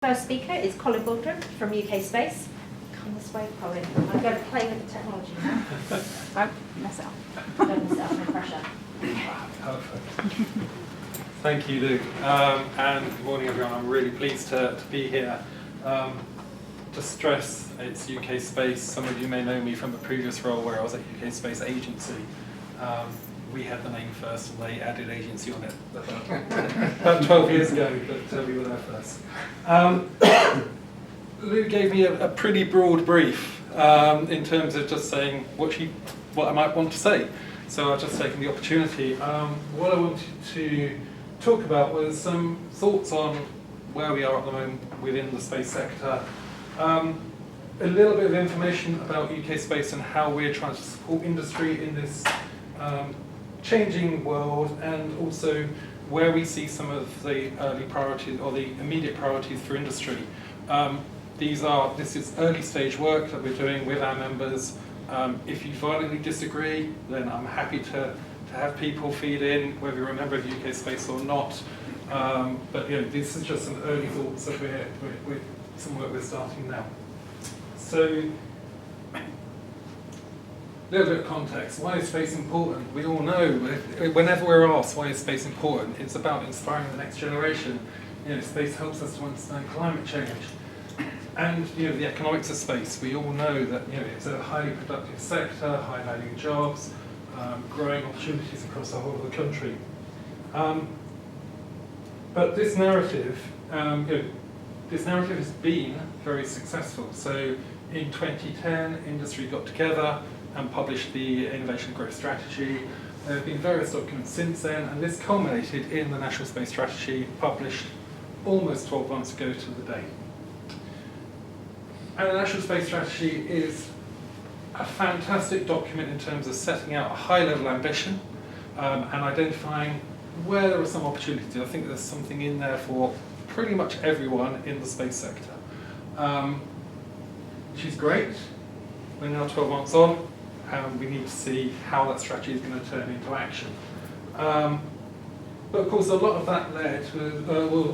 First speaker is Colin Baldwin from UKSpace. Come this way, Colin. I'm going to play with the technology now. Don't mess it up. Don't mess it up, no pressure. Perfect. Thank you, Luke. And good morning, everyone. I'm really pleased to be here. To stress, it's UKSpace. Some of you may know me from a previous role where I was at UKSpace Agency. We had the name first and they added agency on it about 12 years ago, but we were there first. Lou gave me a pretty broad brief in terms of just saying what I might want to say. So I've just taken the opportunity. What I wanted to talk about was some thoughts on where we are at the moment within the space sector. A little bit of information about UKSpace and how we're trying to support industry in this changing world, and also where we see some of the early priorities or the immediate priorities for industry. This is early stage work that we're doing with our members. If you violently disagree, then I'm happy to have people feed in, whether you're a member of UKSpace or not. But this is just some early thoughts that we're some work we're starting now. So, a little bit of context. Why is space important? We all know, whenever we're asked why is space important, it's about inspiring the next generation. Space helps us to understand climate change. And the economics of space. We all know that it's a highly productive sector, high value jobs, growing opportunities across the whole of the country. But this narrative, has been very successful. So in 2010, industry got together and published the Innovation Growth Strategy. There have been various documents since then, and this culminated in the National Space Strategy, published almost 12 months ago to the day. And the National Space Strategy is a fantastic document in terms of setting out a high-level ambition and identifying where there are some opportunities. I think there's something in there for pretty much everyone in the space sector. Which is great. We're now 12 months on, and we need to see how that strategy is going to turn into action. But of course, a lot of that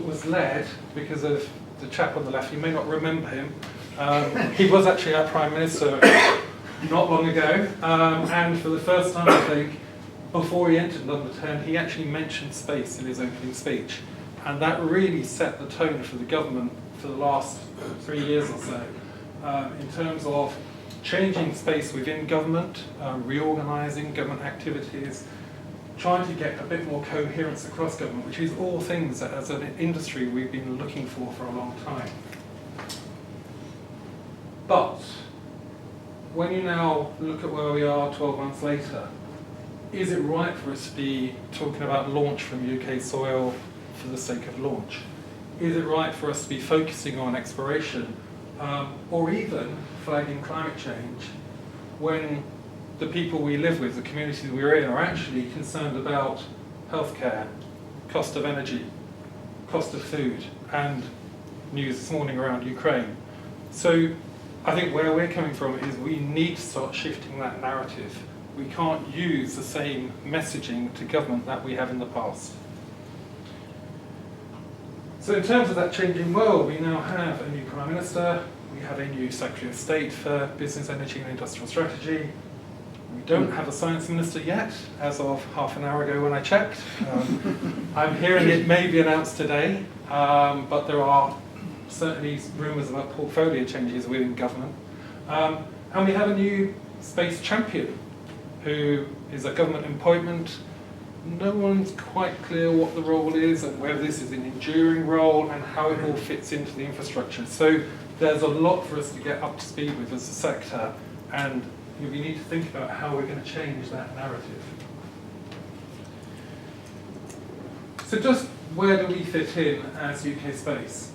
was led because of the chap on the left. You may not remember him. He was actually our Prime Minister not long ago, and for the first time, I think, before he entered London 10, he actually mentioned space in his opening speech. And that really set the tone for the government for the last 3 years or so, in terms of changing space within government, reorganising government activities, trying to get a bit more coherence across government, which is all things that as an industry we've been looking for a long time. But when you now look at where we are 12 months later, is it right for us to be talking about launch from UK soil for the sake of launch? Is it right for us to be focusing on exploration or even flagging climate change when the people we live with, the communities we're in, are actually concerned about healthcare, cost of energy, cost of food, and news this morning around Ukraine? So I think where we're coming from is we need to start shifting that narrative. We can't use the same messaging to government that we have in the past. So in terms of that changing world, we now have a new Prime Minister, we have a new Secretary of State for Business, Energy and Industrial Strategy. We don't have a Science Minister yet, as of half an hour ago when I checked. I'm hearing it may be announced today, but there are certainly rumours about portfolio changes within government. And we have a new space champion, who is a government appointment. No one's quite clear what the role is and whether this is an enduring role and how it all fits into the infrastructure. So there's a lot for us to get up to speed with as a sector, and we need to think about how we're going to change that narrative. So just where do we fit in as UKSpace?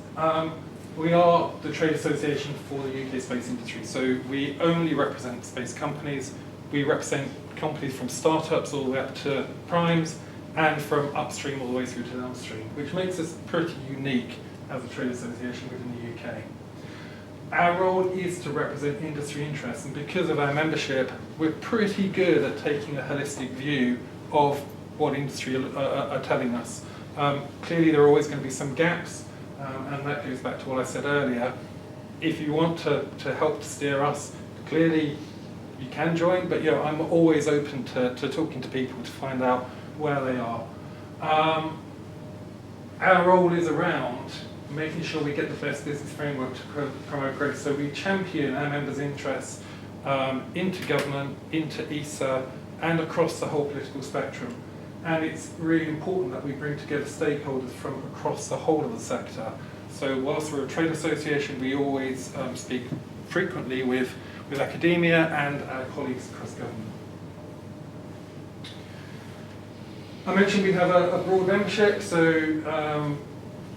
We are the trade association for the UK space industry, so we only represent space companies. We represent companies from startups all the way up to primes, and from upstream all the way through to downstream, which makes us pretty unique as a trade association within the UK. Our role is to represent industry interests, and because of our membership, we're pretty good at taking a holistic view of what industry are telling us. Clearly there are always going to be some gaps, and that goes back to what I said earlier. If you want to help steer us, clearly you can join, but I'm always open to talking to people to find out where they are. Our role is around making sure we get the best business framework to promote growth. So we champion our members' interests into government, into ESA, and across the whole political spectrum. And it's really important that we bring together stakeholders from across the whole of the sector. So whilst we're a trade association, we always speak frequently with academia and our colleagues across government. I mentioned we have a broad membership, so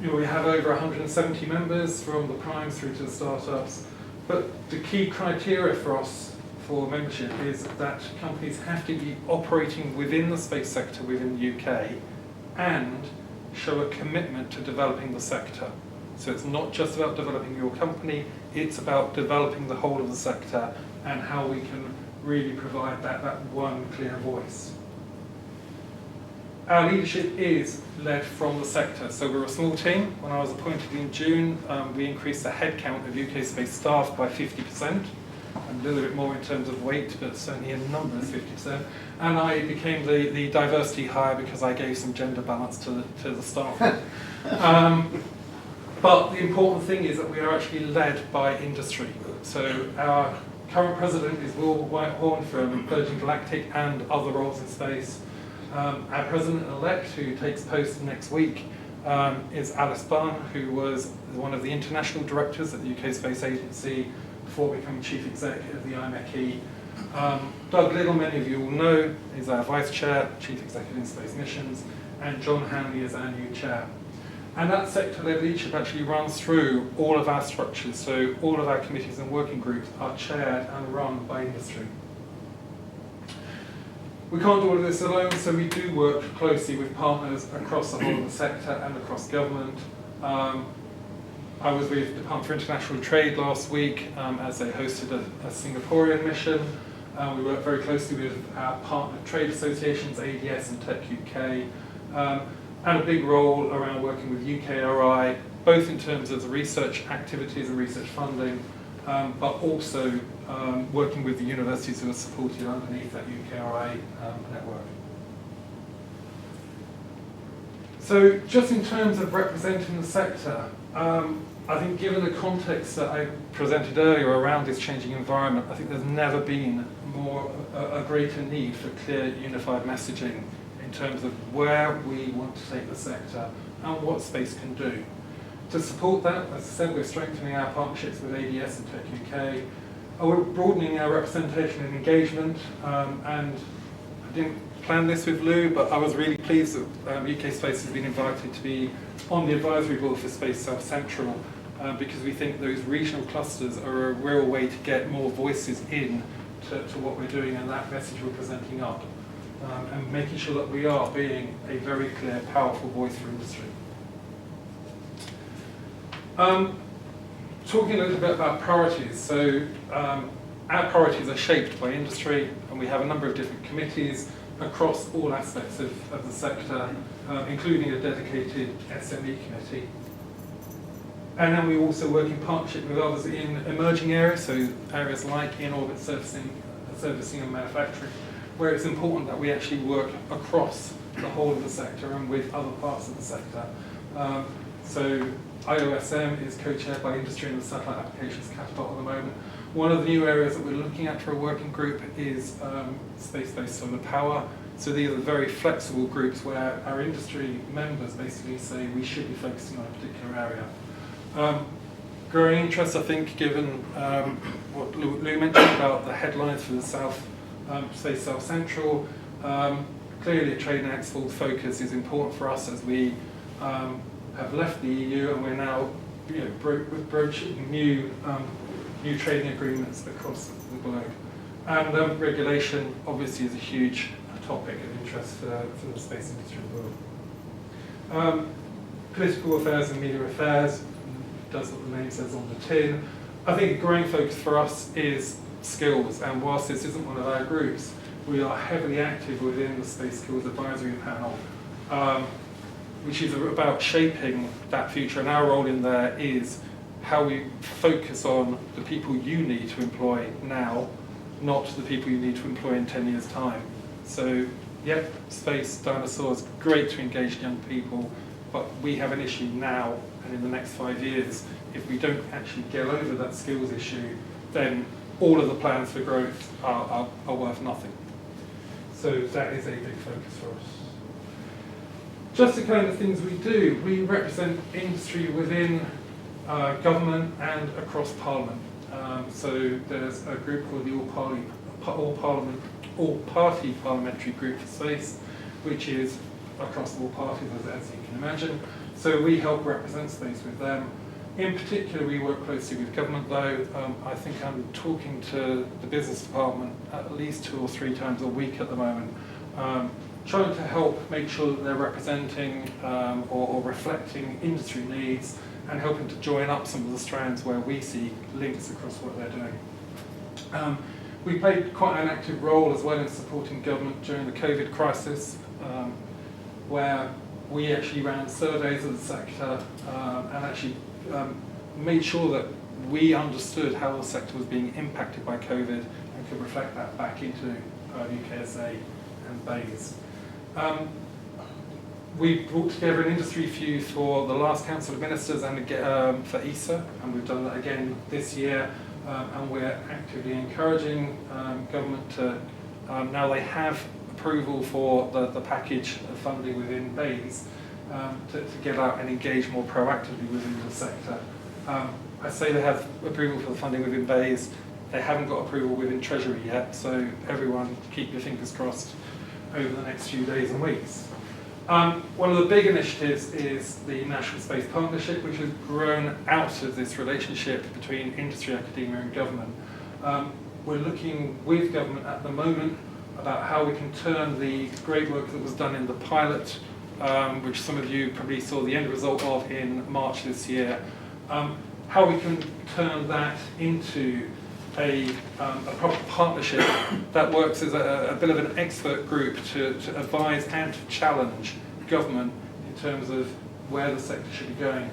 we have over 170 members from the primes through to the startups. But the key criteria for us for membership is that companies have to be operating within the space sector within the UK and show a commitment to developing the sector. So it's not just about developing your company, it's about developing the whole of the sector and how we can really provide that one clear voice. Our leadership is led from the sector, so we're a small team. When I was appointed in June, we increased the headcount of UKSpace staff by 50%, a little bit more in terms of weight, but certainly in numbers, 50%. And I became the diversity hire because I gave some gender balance to the staff. But the important thing is that we are actually led by industry. So our current president is Will Whitehorn from Virgin Galactic and other roles in space. Our president-elect, who takes post next week, is Alice Bunn, who was one of the international directors at the UK Space Agency before becoming chief executive of the IMEC. Doug Little, many of you will know, is our vice chair, chief executive in space missions, and John Hanley is our new chair. And that sector-led leadership actually runs through all of our structures, so all of our committees and working groups are chaired and run by industry. We can't do all of this alone, so we do work closely with partners across the whole of the sector and across government. I was with the Department for International Trade last week as they hosted a Singaporean mission. We work very closely with our partner trade associations, ADS and Tech UK, and a big role around working with UKRI, both in terms of the research activities and research funding, but also working with the universities who are supported underneath that UKRI network. So just in terms of representing the sector, I think given the context that I presented earlier around this changing environment, I think there's never been a greater need for clear, unified messaging in terms of where we want to take the sector and what space can do. To support that, as I said, we're strengthening our partnerships with ADS and Tech UK. We're broadening our representation and engagement, and I didn't plan this with Lou, but I was really pleased that UKSpace has been invited to be on the advisory board for Space South Central, because we think those regional clusters are a real way to get more voices in to what we're doing and that message we're presenting up, and making sure that we are being a very clear, powerful voice for industry. Talking a little bit about priorities. So our priorities are shaped by industry, and we have a number of different committees across all aspects of the sector, including a dedicated SME committee. And then we also work in partnership with others in emerging areas, so areas like in-orbit servicing and manufacturing, where it's important that we actually work across the whole of the sector and with other parts of the sector. So IOSM is co-chaired by industry in the satellite applications catapult at the moment. One of the new areas that we're looking at for a working group is space-based solar power. So these are very flexible groups where our industry members basically say we should be focusing on a particular area. Growing interest, I think, given what Lou mentioned about the headlines for the Space South Central. Clearly a trade and export focus is important for us as we have left the EU and we're now broaching new trading agreements across the globe. And regulation obviously is a huge topic of interest for the space industry as well. Political affairs and media affairs does what the name says on the tin. I think a growing focus for us is skills, and whilst this isn't one of our groups, we are heavily active within the Space Skills Advisory Panel. which is about shaping that future. And our role in there is how we focus on the people you need to employ now, not the people you need to employ in 10 years' time. So, yep, space, dinosaurs, great to engage young people, but we have an issue now and in the next 5 years. If we don't actually get over that skills issue, then all of the plans for growth are worth nothing. So that is a big focus for us. Just the kind of things we do, we represent industry within government and across Parliament. So there's a group called the All-Party Parliamentary Group for Space, which is across all parties, as you can imagine. So we help represent space with them. In particular, we work closely with government, though. I think I'm talking to the business department at least 2 or 3 times a week at the moment, trying to help make sure that they're representing or reflecting industry needs and helping to join up some of the strands where we see links across what they're doing. We played quite an active role as well in supporting government during the COVID crisis, where we actually ran surveys of the sector and actually made sure that we understood how the sector was being impacted by COVID and could reflect that back into UKSA and BAYS. We brought together an industry view for the last Council of Ministers and for ESA, and we've done that again this year, and we're actively encouraging government to, now they have approval for the package of funding within BAYS, to get out and engage more proactively within the sector. I say they have approval for the funding within BAYS, they haven't got approval within Treasury yet, so everyone keep your fingers crossed over the next few days and weeks. One of the big initiatives is the National Space Partnership, which has grown out of this relationship between industry, academia and government. We're looking with government at the moment about how we can turn the great work that was done in the pilot, which some of you probably saw the end result of in March this year, how we can turn that into a proper partnership that works as a bit of an expert group to advise and to challenge government in terms of where the sector should be going.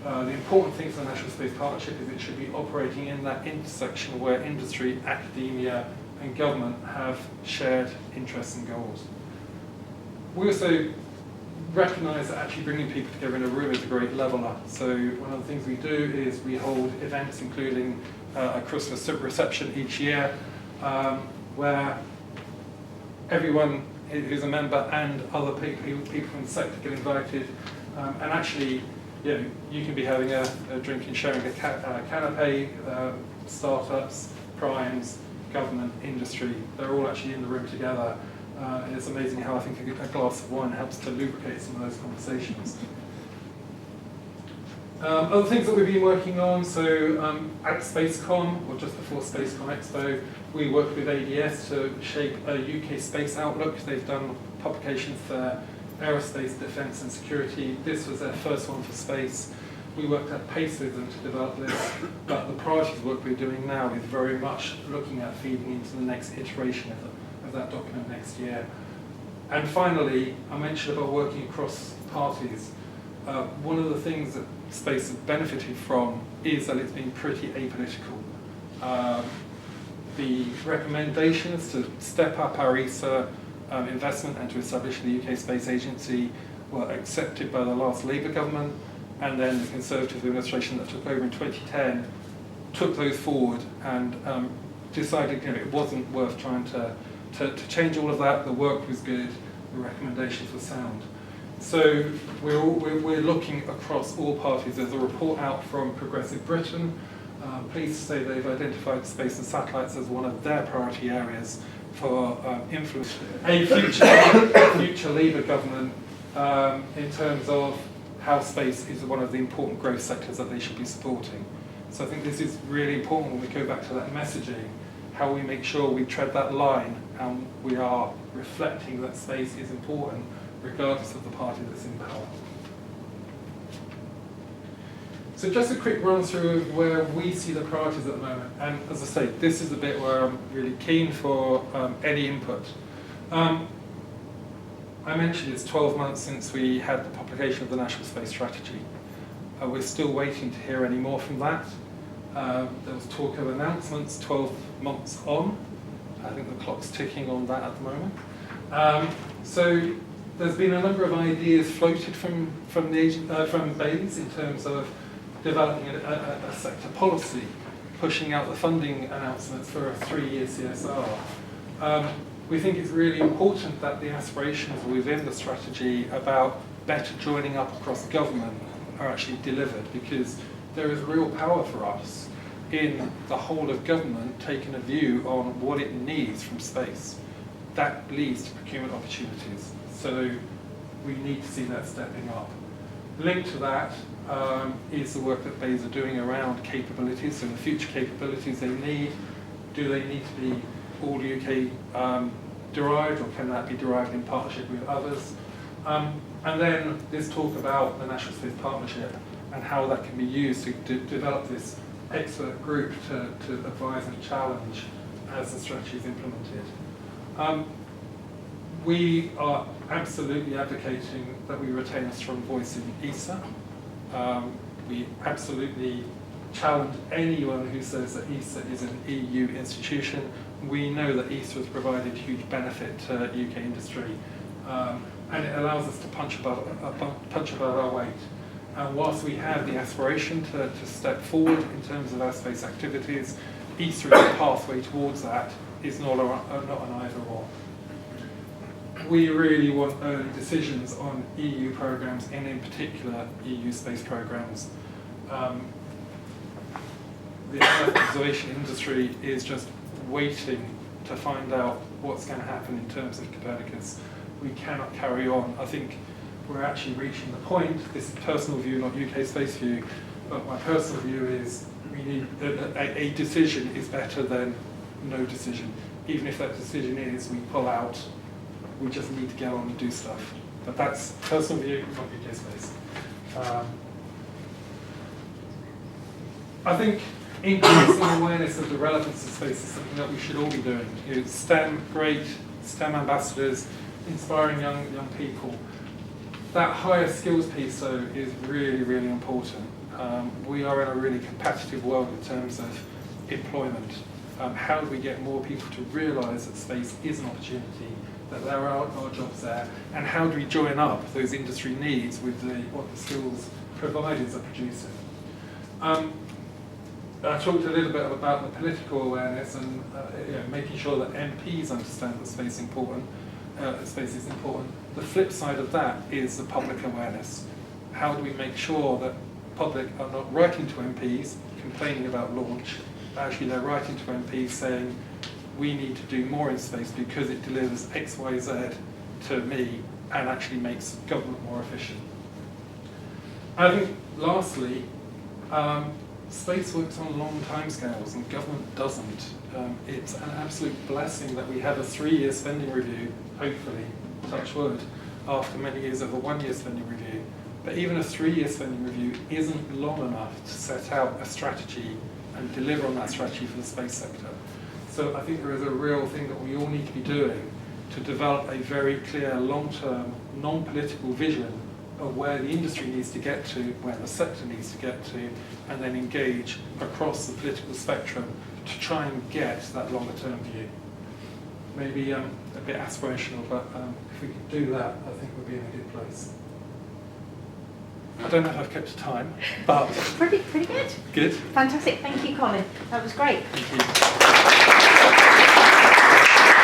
The important thing for the National Space Partnership is it should be operating in that intersection where industry, academia and government have shared interests and goals. We also recognise that actually bringing people together in a room is a great leveller. So one of the things we do is we hold events including a Christmas reception each year where everyone who's a member and other people from the sector get invited, and actually you can be having a drink and sharing a canapé, startups, primes, government, industry, they're all actually in the room together. And it's amazing how I think a glass of wine helps to lubricate some of those conversations. Other things that we've been working on, so at SpaceCon, or just before SpaceCon Expo, we worked with ADS to shape a UKSpace outlook. They've done publications for aerospace, defence and security. This was their first one for space. We worked at pace with them to develop this, but the priorities work we're doing now is very much looking at feeding into the next iteration of that document next year. And finally, I mentioned about working across parties. One of the things that space has benefited from is that it's been pretty apolitical. The recommendations to step up our ESA investment and to establish the UK Space Agency were accepted by the last Labour government, and then the Conservative administration that took over in 2010 took those forward and decided it wasn't worth trying to change all of that. The work was good, the recommendations were sound. So we're looking across all parties. There's a report out from Progressive Britain. Pleased to say they've identified space and satellites as one of their priority areas for influence. A future Labour government in terms of how space is one of the important growth sectors that they should be supporting. So I think this is really important when we go back to that messaging, how we make sure we tread that line and we are reflecting that space is important regardless of the party that's in power. So just a quick run through of where we see the priorities at the moment. And as I say, this is the bit where I'm really keen for any input. I mentioned it's 12 months since we had the publication of the National Space Strategy. We're still waiting to hear any more from that. There was talk of announcements 12 months on. I think the clock's ticking on that at the moment. So there's been a number of ideas floated from Bailey's in terms of developing a sector policy, pushing out the funding announcements for a 3-year CSR. We think it's really important that the aspirations within the strategy about better joining up across government are actually delivered, because there is real power for us in the whole of government taking a view on what it needs from space. That leads to procurement opportunities. So we need to see that stepping up. Linked to that is the work that BAEs are doing around capabilities, so the future capabilities they need. Do they need to be all UK derived, or can that be derived in partnership with others? And then this talk about the National Space Partnership and how that can be used to develop this expert group to advise and challenge as the strategy is implemented. We are absolutely advocating that we retain a strong voice in ESA. We absolutely challenge anyone who says that ESA is an EU institution. We know that ESA has provided huge benefit to UK industry, and it allows us to punch above our weight. And whilst we have the aspiration to step forward in terms of our space activities, ESA is a pathway towards that, is not an either or. We really want early decisions on EU programs, and in particular EU space programs. The Earth observation industry is just waiting to find out what's going to happen in terms of Copernicus. We cannot carry on. I think we're actually reaching the point, this is personal view, not UKSpace view, but my personal view is we need a decision is better than no decision. Even if that decision is we pull out, we just need to get on and do stuff. But that's personal view, not UKSpace. I think increasing awareness of the relevance of space is something that we should all be doing. You know, STEM, great, STEM ambassadors, inspiring young people. That higher skills piece, though, is really, really important. We are in a really competitive world in terms of employment. How do we get more people to realise that space is an opportunity, that there are jobs there, and how do we join up those industry needs with what the skills providers are producing? I talked a little bit about the political awareness and making sure that MPs understand that space is important. The flip side of that is the public awareness. How do we make sure that public are not writing to MPs complaining about launch, but actually they're writing to MPs saying we need to do more in space because it delivers X, Y, Z to me and actually makes government more efficient. I think lastly, space works on long timescales and government doesn't. It's an absolute blessing that we have a 3-year spending review, hopefully, touch wood, after many years of a 1-year spending review. But even a 3-year spending review isn't long enough to set out a strategy and deliver on that strategy for the space sector. So I think there is a real thing that we all need to be doing to develop a very clear, long-term, non-political vision of where the industry needs to get to, where the sector needs to get to, and then engage across the political spectrum to try and get that longer-term view. Maybe a bit aspirational, but if we could do that, I think we'd be in a good place. I don't know if I've kept time, but... Pretty good. Good. Fantastic. Thank you, Colin. That was great. Thank you.